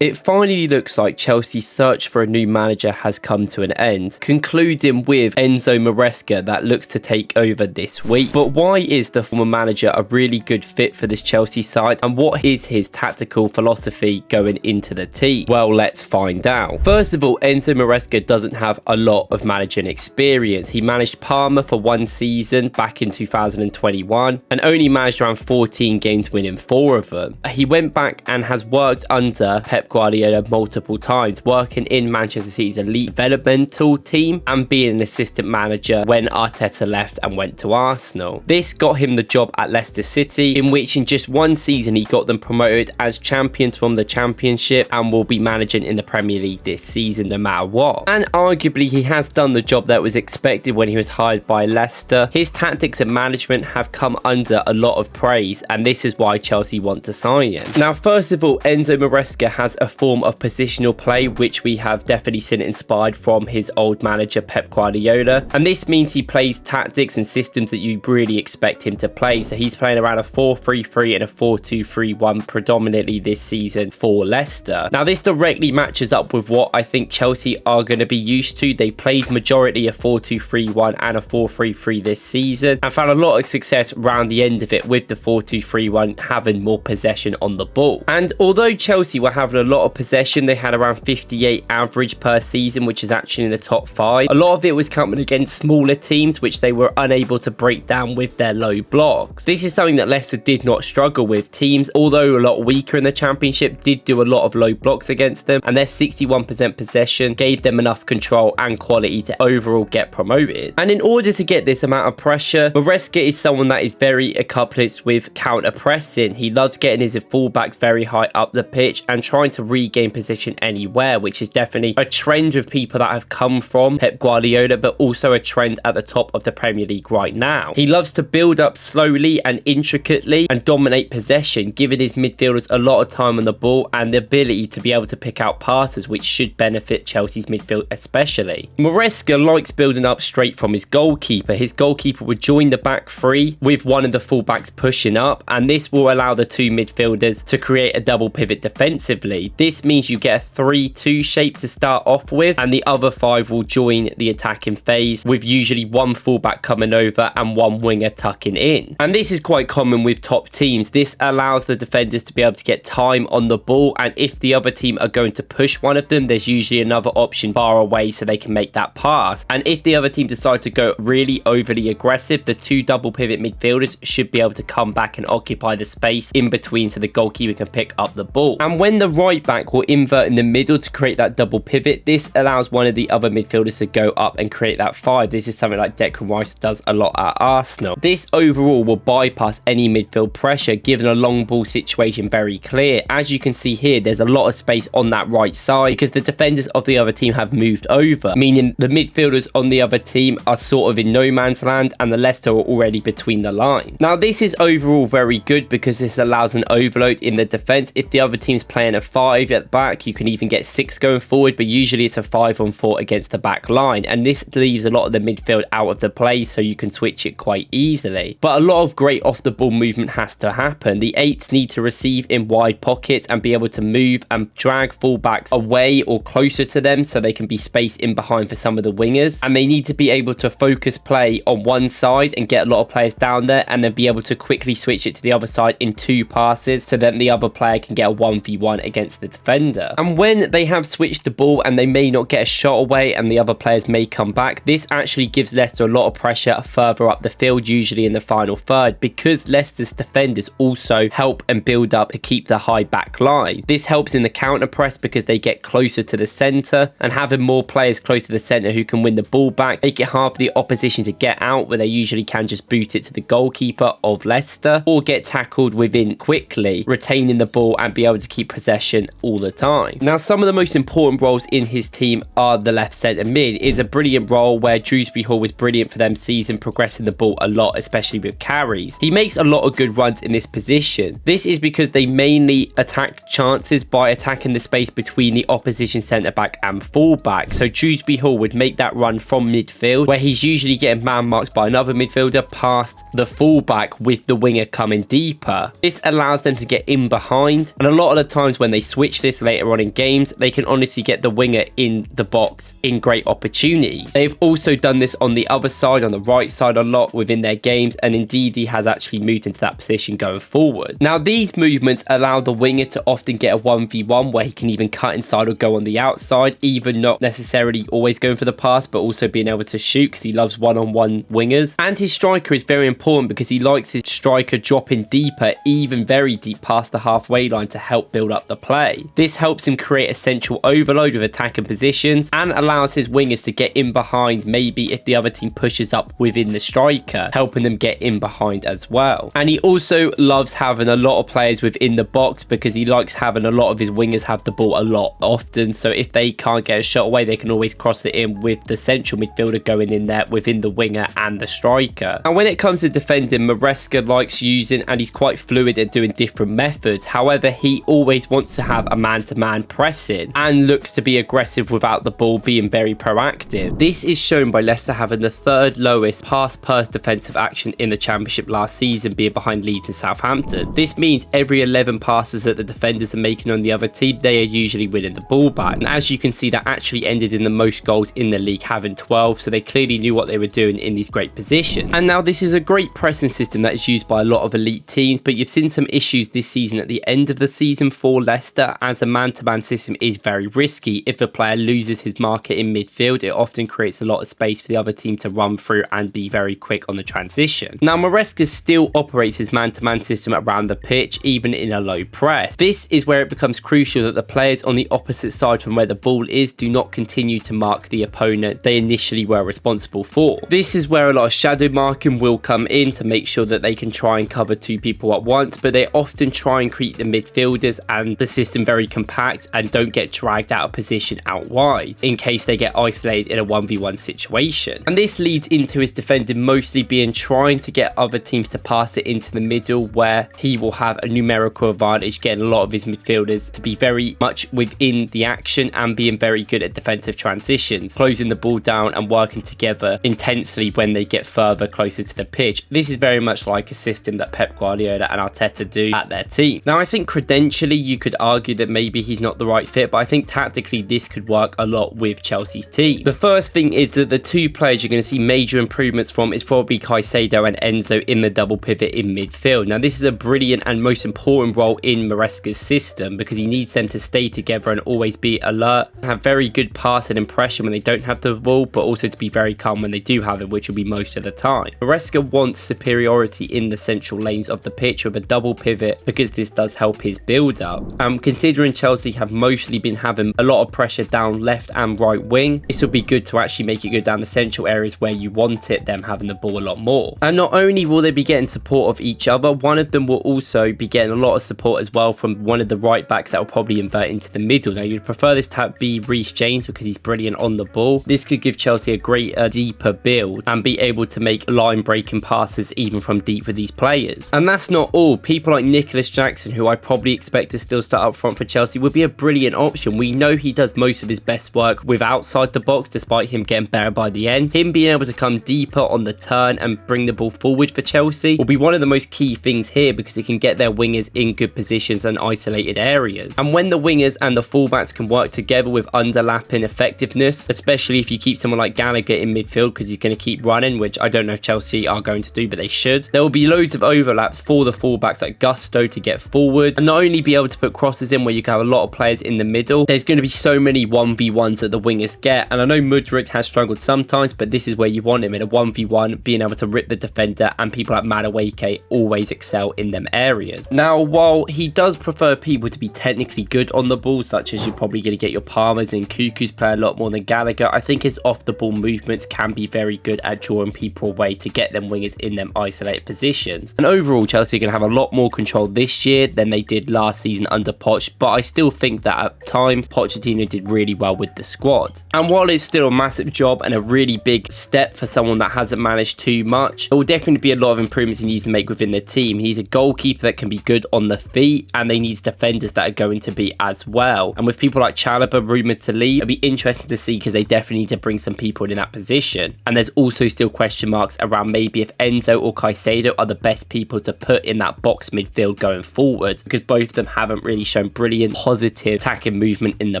It finally looks like Chelsea's search for a new manager has come to an end, concluding with Enzo Maresca that looks to take over this week. But why is the former manager a really good fit for this Chelsea side, and what is his tactical philosophy going into the team? Well, let's find out. First of all, Enzo Maresca doesn't have a lot of managing experience. He managed Parma for one season back in 2021 and only managed around 14 games, winning 4 of them. He went back and has worked under Pep Guardiola multiple times, working in Manchester City's elite developmental team and being an assistant manager when Arteta left and went to Arsenal. This got him the job at Leicester City, in which in just one season he got them promoted as champions from the Championship and will be managing in the Premier League this season no matter what. And arguably he has done the job that was expected when he was hired by Leicester. His tactics and management have come under a lot of praise, and this is why Chelsea want to sign him. Now, first of all, Enzo Maresca has a form of positional play which we have definitely seen inspired from his old manager Pep Guardiola, and this means he plays tactics and systems that you really expect him to play. So he's playing around a 4-3-3 and a 4-2-3-1 predominantly this season for Leicester. Now this directly matches up with what I think Chelsea are going to be used to. They played majority a 4-2-3-1 and a 4-3-3 this season and found a lot of success around the end of it with the 4-2-3-1 having more possession on the ball. And although Chelsea were having a lot of possession, they had around 58 average per season, which is actually in the top 5. A lot of it was coming against smaller teams which they were unable to break down with their low blocks. This is something that Leicester did not struggle with. Teams, although a lot weaker in the Championship, did do a lot of low blocks against them, and their 61% possession gave them enough control and quality to overall get promoted. And in order to get this amount of pressure, Maresca is someone that is very accomplished with counter pressing. He loves getting his fullbacks very high up the pitch and trying to regain position anywhere, which is definitely a trend of people that have come from Pep Guardiola, but also a trend at the top of the Premier League right now. He loves to build up slowly and intricately and dominate possession, giving his midfielders a lot of time on the ball and the ability to be able to pick out passes, which should benefit Chelsea's midfield especially. Maresca likes building up straight from his goalkeeper. His goalkeeper would join the back three with one of the fullbacks pushing up, and this will allow the two midfielders to create a double pivot defensively. This means you get a 3-2 shape to start off with, and the other 5 will join the attacking phase with usually one fullback coming over and one winger tucking in. And this is quite common with top teams. This allows the defenders to be able to get time on the ball, and if the other team are going to push one of them, there's usually another option far away so they can make that pass. And if the other team decide to go really overly aggressive, the 2 double pivot midfielders should be able to come back and occupy the space in between so the goalkeeper can pick up the ball. And when the right back will invert in the middle to create that double pivot, this allows one of the other midfielders to go up and create that 5. This is something like Declan Rice does a lot at Arsenal. This overall will bypass any midfield pressure, giving a long ball situation very clear. As you can see here, there's a lot of space on that right side because the defenders of the other team have moved over, meaning the midfielders on the other team are sort of in no man's land and the Leicester are already between the line. Now this is overall very good because this allows an overload in the defense. If the other team's playing a 5 at the back, you can even get 6 going forward, but usually it's a 5-on-4 against the back line, and this leaves a lot of the midfield out of the play so you can switch it quite easily. But a lot of great off the ball movement has to happen. The 8s need to receive in wide pockets and be able to move and drag fullbacks away or closer to them so they can be spaced in behind for some of the wingers, and they need to be able to focus play on one side and get a lot of players down there and then be able to quickly switch it to the other side in 2 passes so then the other player can get a 1v1 against the defender. And when they have switched the ball and they may not get a shot away and the other players may come back, this actually gives Leicester a lot of pressure further up the field, usually in the final third, because Leicester's defenders also help and build up to keep the high back line. This helps in the counter press because they get closer to the centre, and having more players close to the centre who can win the ball back make it hard for the opposition to get out, where they usually can just boot it to the goalkeeper of Leicester or get tackled within quickly, retaining the ball and be able to keep possession all the time. Now some of the most important roles in his team are the left centre mid. It is a brilliant role where Dewsbury Hall was brilliant for them season, progressing the ball a lot, especially with carries. He makes a lot of good runs in this position. This is because they mainly attack chances by attacking the space between the opposition centre back and full back. So Dewsbury Hall would make that run from midfield where he's usually getting man marked by another midfielder past the full back with the winger coming deeper. This allows them to get in behind, and a lot of the times when they switch this later on in games, they can honestly get the winger in the box in great opportunities. They've also done this on the other side, on the right side a lot within their games, and indeed he has actually moved into that position going forward. Now these movements allow the winger to often get a 1v1 where he can even cut inside or go on the outside, even not necessarily always going for the pass, but also being able to shoot because he loves one-on-one wingers. And his striker is very important because he likes his striker dropping deeper, even very deep past the halfway line to help build up the play. This helps him create a central overload with attacking positions and allows his wingers to get in behind, maybe if the other team pushes up within the striker, helping them get in behind as well. And he also loves having a lot of players within the box because he likes having a lot of his wingers have the ball a lot often, so if they can't get a shot away, they can always cross it in with the central midfielder going in there within the winger and the striker. And when it comes to defending, Maresca likes using, and he's quite fluid at doing different methods. However, he always wants to have a man-to-man pressing and looks to be aggressive without the ball, being very proactive. This is shown by Leicester having the third lowest pass per defensive action in the Championship last season, being behind Leeds and Southampton. This means every 11 passes that the defenders are making on the other team, they are usually winning the ball back. And as you can see, that actually ended in the most goals in the league, having 12, so they clearly knew what they were doing in these great positions. And now this is a great pressing system that is used by a lot of elite teams, but you've seen some issues this season at the end of the season for Leicester, as a man-to-man system is very risky. If a player loses his marker in midfield, it often creates a lot of space for the other team to run through and be very quick on the transition. Now Maresca still operates his man-to-man system around the pitch, even in a low press. This is where it becomes crucial that the players on the opposite side from where the ball is do not continue to mark the opponent they initially were responsible for. This is where a lot of shadow marking will come in to make sure that they can try and cover two people at once, but they often try and keep the midfielders and the system very compact and don't get dragged out of position out wide in case they get isolated in a 1v1 situation. And this leads into his defending mostly being trying to get other teams to pass it into the middle, where he will have a numerical advantage, getting a lot of his midfielders to be very much within the action and being very good at defensive transitions, closing the ball down and working together intensely when they get further closer to the pitch. This is very much like a system that Pep Guardiola and Arteta do at their team. Now I think credentially you could argue that maybe he's not the right fit, but I think tactically this could work a lot with Chelsea's team. The first thing is that the two players you're going to see major improvements from is probably Caicedo and Enzo in the double pivot in midfield. Now this is a brilliant and most important role in Maresca's system because he needs them to stay together and always be alert, have very good pass and impression when they don't have the ball, but also to be very calm when they do have it, which will be most of the time. Maresca wants superiority in the central lanes of the pitch with a double pivot because this does help his build up. Considering Chelsea have mostly been having a lot of pressure down left and right wing, this will be good to actually make it go down the central areas where you want it, them having the ball a lot more. And not only will they be getting support of each other, one of them will also be getting a lot of support as well from one of the right backs that will probably invert into the middle. Now you'd prefer this to be Reece James because he's brilliant on the ball. This could give Chelsea a greater, deeper build and be able to make line breaking passes even from deep with these players. And that's not all. People like Nicholas Jackson, who I probably expect to still start up front for Chelsea, would be a brilliant option. We know he does most of his best work with outside the box, despite him getting better by the end. Him being able to come deeper on the turn and bring the ball forward for Chelsea will be one of the most key things here because it can get their wingers in good positions and isolated areas. And when the wingers and the fullbacks can work together with underlapping effectiveness, especially if you keep someone like Gallagher in midfield because he's going to keep running, which I don't know if Chelsea are going to do, but they should. There will be loads of overlaps for the fullbacks like Gusto to get forward and not only be able to put crosses in where you can have a lot of players in the middle. There's going to be so many 1v1s that the wingers get, and I know Mudryk has struggled sometimes, but this is where you want him in a 1v1, being able to rip the defender, and people like Madueke always excel in them areas. Now, while he does prefer people to be technically good on the ball, such as you're probably going to get your Palmers and Cuckoos play a lot more than Gallagher, I think his off the ball movements can be very good at drawing people away to get them wingers in them isolated positions. And overall, Chelsea are going to have a lot more control this year than they did last season under Poch, but I still think that at times Pochettino did really well with the squad. And while it's still a massive job and a really big step for someone that hasn't managed too much, there will definitely be a lot of improvements he needs to make within the team. He's a goalkeeper that can be good on the feet, and they need defenders that are going to be as well. And with people like Chalobah rumoured to leave, it'll be interesting to see because they definitely need to bring some people in that position. And there's also still question marks around maybe if Enzo or Caicedo are the best people to put in that box midfield going forward, because both of them haven't really shown shown brilliant positive attacking movement in the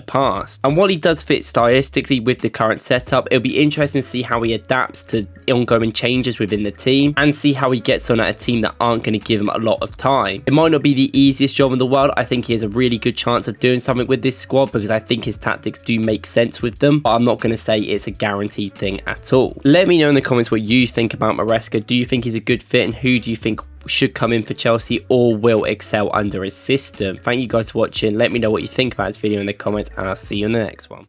past. And while he does fit stylistically with the current setup, it'll be interesting to see how he adapts to ongoing changes within the team and see how he gets on at a team that aren't going to give him a lot of time. It might not be the easiest job in the world. I think he has a really good chance of doing something with this squad because I think his tactics do make sense with them, but I'm not going to say it's a guaranteed thing at all. Let me know in the comments what you think about Maresca. Do you think he's a good fit, and who do you think should come in for Chelsea or will excel under his system? Thank you guys for watching. Let me know what you think about this video in the comments, and I'll see you in the next one.